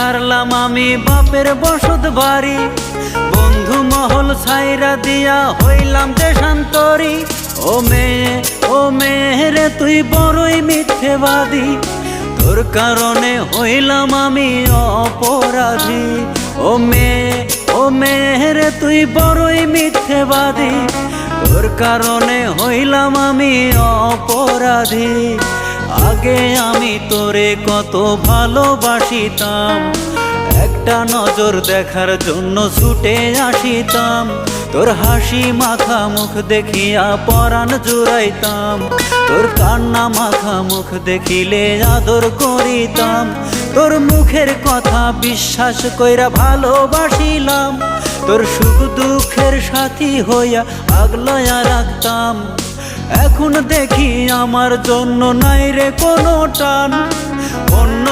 ছাড়লাম আমি বাপের বসত বাড়ি, বন্ধু মহল ছাইরা দিয়া হইলাম দেশান্তরী। ও মেয়ে রে তুই বড়ই মিথ্যেবাদী, তোর কারণে হইলাম আমি অপরাধী। ও মেয়ে রে তুই বড়ই মিথ্যেবাদী, তোর কারণে হইলাম আমি অপরাধী। আগে আমি তোরে কত ভালোবাসিতাম, একটা নজর দেখার জন্য ছুটে আসিতাম। তোর হাসি মাখা মুখ দেখিয়া পরাণ জুড়াইতাম, তোর কান্না মাখা মুখ দেখিলে আদর করিতাম। তোর মুখের কথা বিশ্বাস কইরা ভালোবাসিলাম, তোর সুখ দুঃখের সাথী হইয়া আগলায়া রাখতাম। এখন দেখি আমার জন্য নাই রে কোনো টান, অন্য